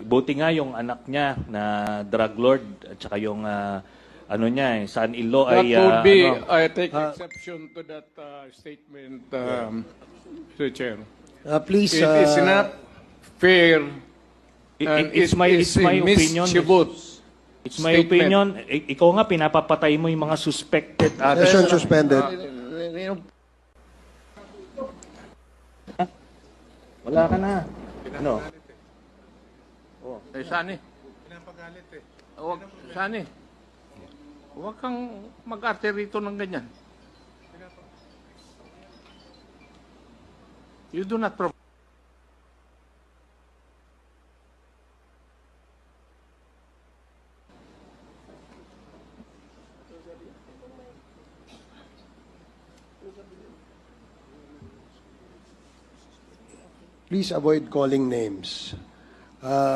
buti nga yung anak niya na drug lord at saka yung ano niya, son-in-law That ay would be, ano, I take exception to that statement, Mr. Chair. Please, It is not fair and it's my opinion. It's my opinion. Ikaw nga pinapapatay mo yung mga suspected session suspended. Wala ka na. Ano? Sani. Pinapagalit eh. Sani. Huwag kang mag-arte rito ng ganyan. You do not provide. Please avoid calling names.